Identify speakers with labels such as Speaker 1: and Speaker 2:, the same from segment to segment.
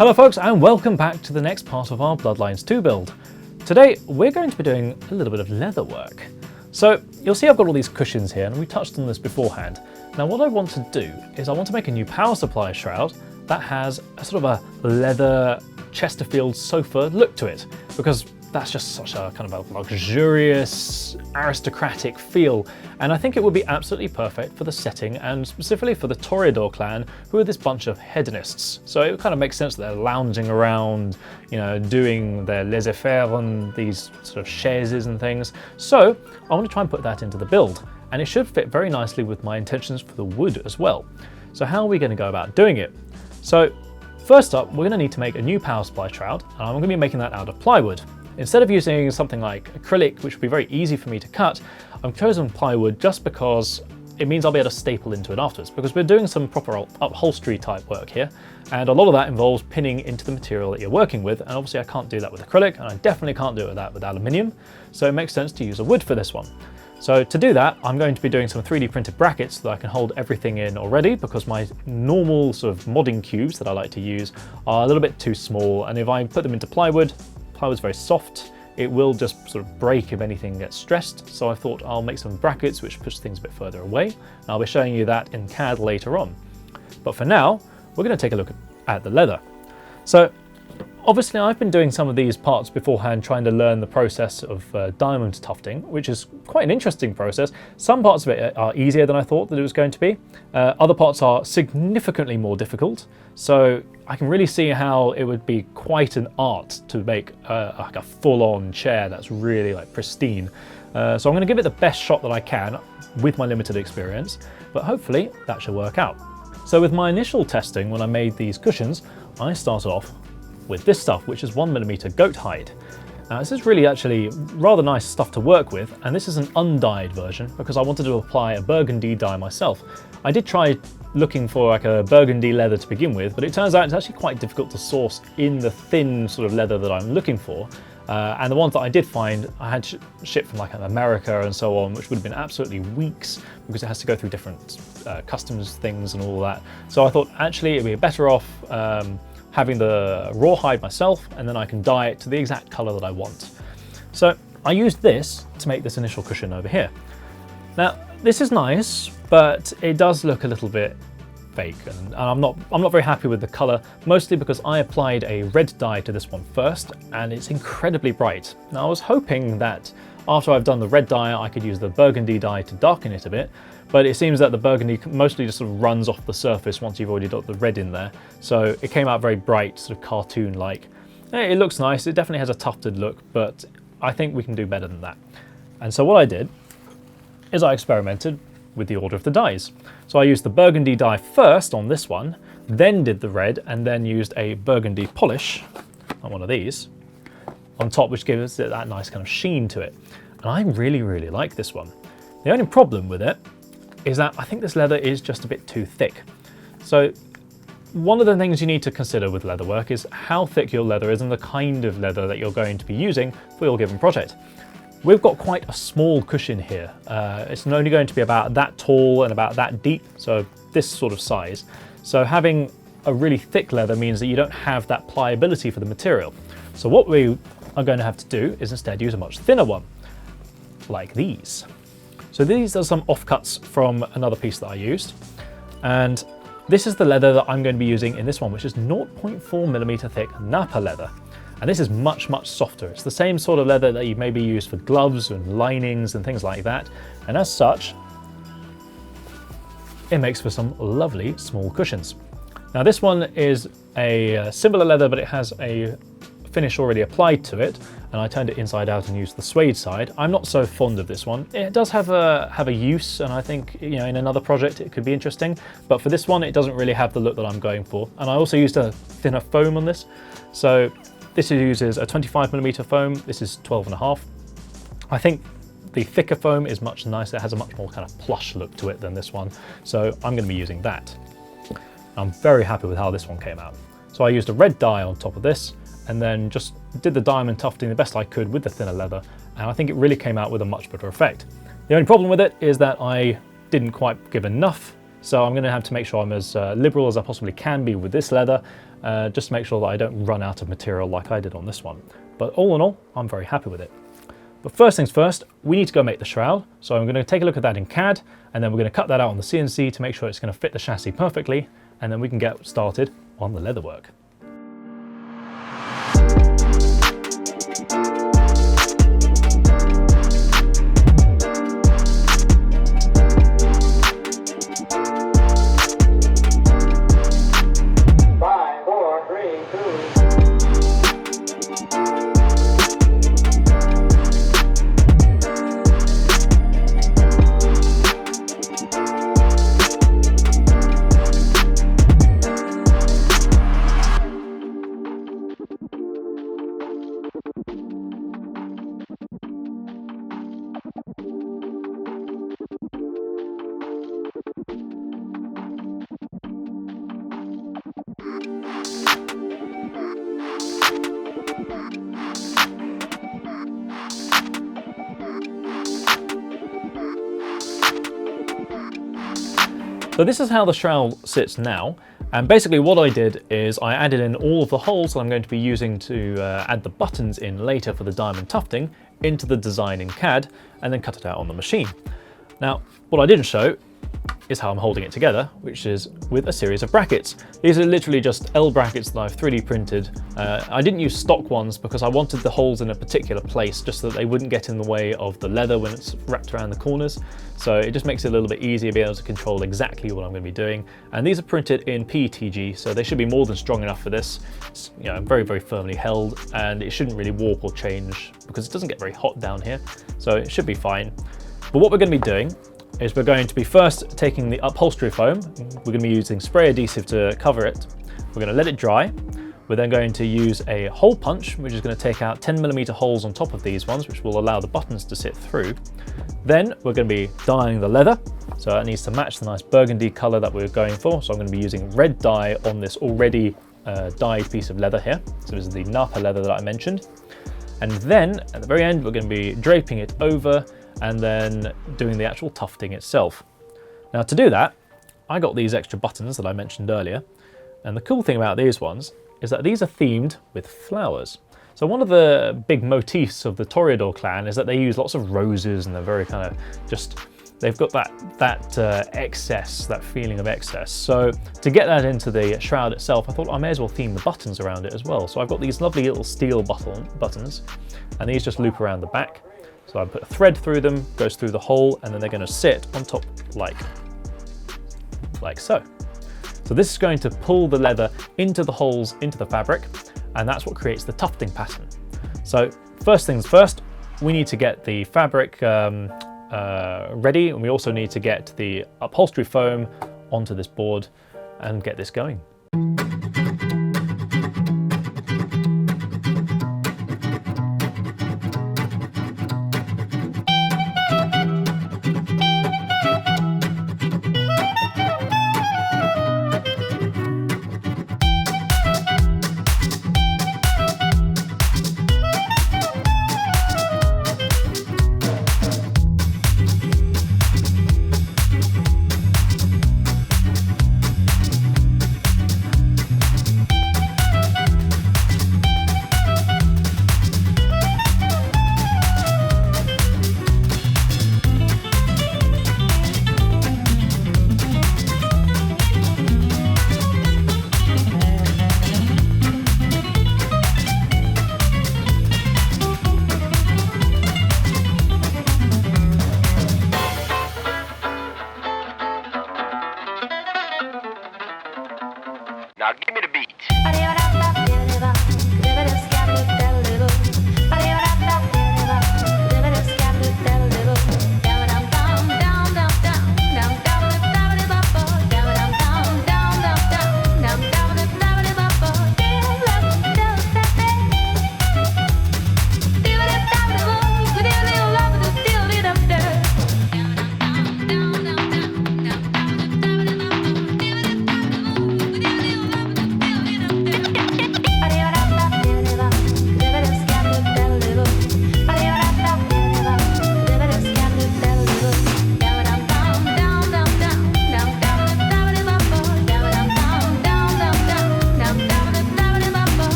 Speaker 1: Hello folks, and welcome back to the next part of our Bloodlines 2 build. Today we're going to be doing a little bit of leather work. So you'll see I've got all these cushions here, and we touched on this beforehand. Now what I want to do is I want to make a new power supply shroud that has a sort of a leather Chesterfield sofa look to it, because that's just such a kind of a luxurious, aristocratic feel, and I think it would be absolutely perfect for the setting, and specifically for the Toreador clan, who are this bunch of hedonists. So it kind of makes sense that they're lounging around, you know, doing their laissez-faire on these sort of chaises and things. So I want to try and put that into the build, and it should fit very nicely with my intentions for the wood as well. So how are we going to go about doing it? So first up, we're going to need to make a new power supply shroud, and I'm going to be making that out of plywood. Instead of using something like acrylic, which would be very easy for me to cut, I've chosen plywood just because it means I'll be able to staple into it afterwards, because we're doing some proper upholstery type work here, and a lot of that involves pinning into the material that you're working with, and obviously I can't do that with acrylic, and I definitely can't do that with aluminium, so it makes sense to use a wood for this one. So to do that, I'm going to be doing some 3D printed brackets so that I can hold everything in already, because my normal sort of modding cubes that I like to use are a little bit too small, and if I put them into plywood's very soft, it will just sort of break if anything gets stressed. So I thought I'll make some brackets which push things a bit further away, and I'll be showing you that in CAD later on. But for now, we're going to take a look at the leather. So obviously I've been doing some of these parts beforehand, trying to learn the process of diamond tufting, which is quite an interesting process. Some parts of it are easier than I thought that it was going to be. Other parts are significantly more difficult. So I can really see how it would be quite an art to make like a full-on chair that's really like pristine. So I'm going to give it the best shot that I can with my limited experience, but hopefully that should work out. So with my initial testing, when I made these cushions, I started off with this stuff, which is 1mm goat hide. Now this is really actually rather nice stuff to work with, and this is an undyed version because I wanted to apply a burgundy dye myself. I did try looking for like a burgundy leather to begin with, but it turns out it's actually quite difficult to source in the thin sort of leather that I'm looking for. And the ones that I did find, I had shipped from like America and so on, which would have been absolutely weeks because it has to go through different customs things and all that. So I thought actually it'd be better off having the raw hide myself, and then I can dye it to the exact color that I want. So I used this to make this initial cushion over here. Now this is nice, but it does look a little bit fake, and I'm not very happy with the color, mostly because I applied a red dye to this one first, and it's incredibly bright. Now I was hoping that after I've done the red dye, I could use the burgundy dye to darken it a bit, but it seems that the burgundy mostly just sort of runs off the surface once you've already got the red in there. So it came out very bright, sort of cartoon-like. It looks nice, it definitely has a tufted look, but I think we can do better than that. And so what I did is I experimented with the order of the dyes. So I used the burgundy dye first on this one, then did the red, and then used a burgundy polish on one of these on top, which gives it that nice kind of sheen to it. And I really, really like this one. The only problem with it is that I think this leather is just a bit too thick. So one of the things you need to consider with leather work is how thick your leather is and the kind of leather that you're going to be using for your given project. We've got quite a small cushion here. It's only going to be about that tall and about that deep, so this sort of size. So having a really thick leather means that you don't have that pliability for the material. So what we are going to have to do is instead use a much thinner one, like these. So these are some offcuts from another piece that I used, and this is the leather that I'm going to be using in this one, which is 0.4mm thick Napa leather. And this is much, much softer. It's the same sort of leather that you maybe use for gloves and linings and things like that. And as such, it makes for some lovely small cushions. Now this one is a similar leather, but it has a finish already applied to it, and I turned it inside out and used the suede side. I'm not so fond of this one. It does have a use, and I think, you know, in another project it could be interesting, but for this one it doesn't really have the look that I'm going for. And I also used a thinner foam on this. So this uses a 25mm foam, this is 12.5. I think the thicker foam is much nicer, it has a much more kind of plush look to it than this one, so I'm going to be using that. I'm very happy with how this one came out. So I used a red dye on top of this, and then just did the diamond tufting the best I could with the thinner leather, and I think it really came out with a much better effect. The only problem with it is that I didn't quite give enough So I'm going to have to make sure I'm as liberal as I possibly can be with this leather, just to make sure that I don't run out of material like I did on this one. But all in all, I'm very happy with it. But first things first, we need to go make the shroud. So I'm going to take a look at that in CAD, and then we're going to cut that out on the CNC to make sure it's going to fit the chassis perfectly, and then we can get started on the leather work. So this is how the shroud sits now, and basically what I did is I added in all of the holes that I'm going to be using to add the buttons in later for the diamond tufting into the design in CAD, and then cut it out on the machine. Now, what I didn't show is how I'm holding it together, which is with a series of brackets. These are literally just L brackets that I've 3D printed. I didn't use stock ones because I wanted the holes in a particular place just so that they wouldn't get in the way of the leather when it's wrapped around the corners. So it just makes it a little bit easier to be able to control exactly what I'm going to be doing. And these are printed in PETG, so they should be more than strong enough for this. It's, you know, very, very firmly held, and it shouldn't really warp or change because it doesn't get very hot down here. So it should be fine. But what we're going to be doing is we're going to be first taking the upholstery foam. We're going to be using spray adhesive to cover it. We're going to let it dry. We're then going to use a hole punch, which is going to take out 10mm holes on top of these ones, which will allow the buttons to sit through. Then we're going to be dyeing the leather. So that needs to match the nice burgundy color that we're going for. So I'm going to be using red dye on this already dyed piece of leather here. So this is the Napa leather that I mentioned. And then at the very end, we're going to be draping it over and then doing the actual tufting itself. Now to do that, I got these extra buttons that I mentioned earlier. And the cool thing about these ones is that these are themed with flowers. So one of the big motifs of the Toreador clan is that they use lots of roses, and they're very kind of just, they've got that excess, that feeling of excess. So to get that into the shroud itself, I thought I may as well theme the buttons around it as well. So I've got these lovely little steel buttons, and these just loop around the back. So I put a thread through them, goes through the hole, and then they're going to sit on top like so. So this is going to pull the leather into the holes, into the fabric, and that's what creates the tufting pattern. So first things first, we need to get the fabric ready, and we also need to get the upholstery foam onto this board and get this going.
Speaker 2: Now give me the beat.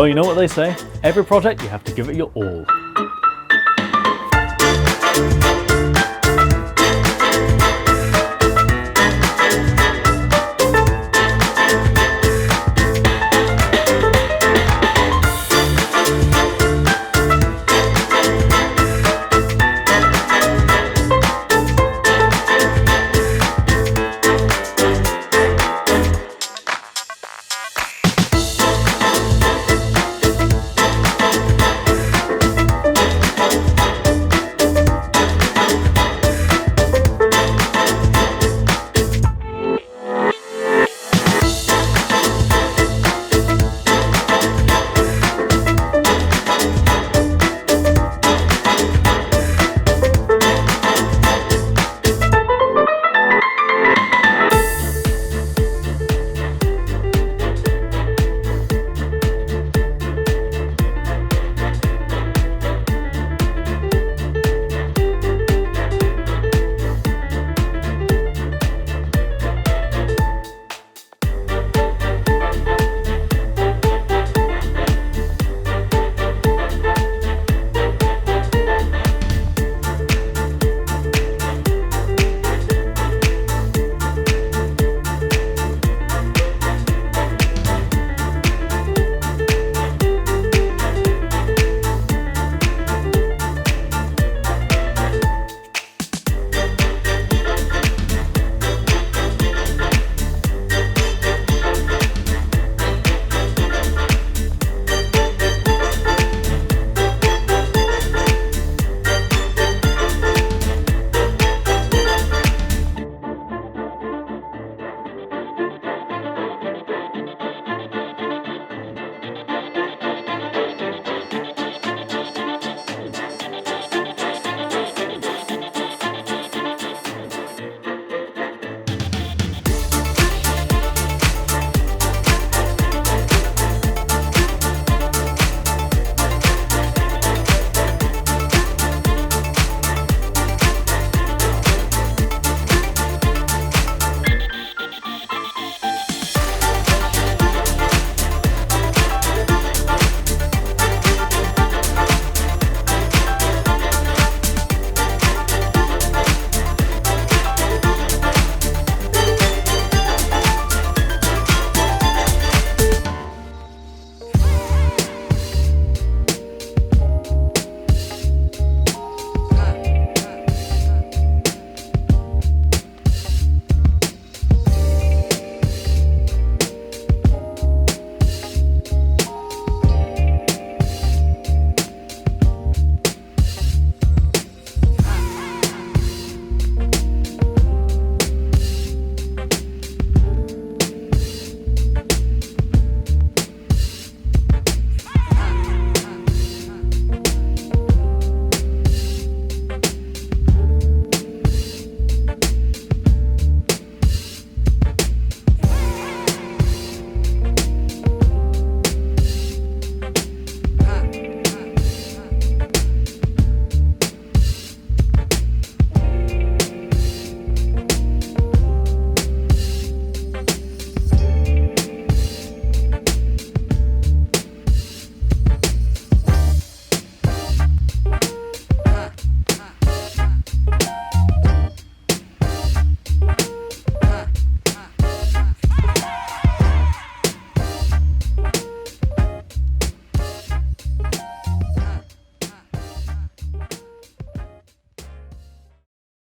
Speaker 1: Well, you know what they say, every project you have to give it your all.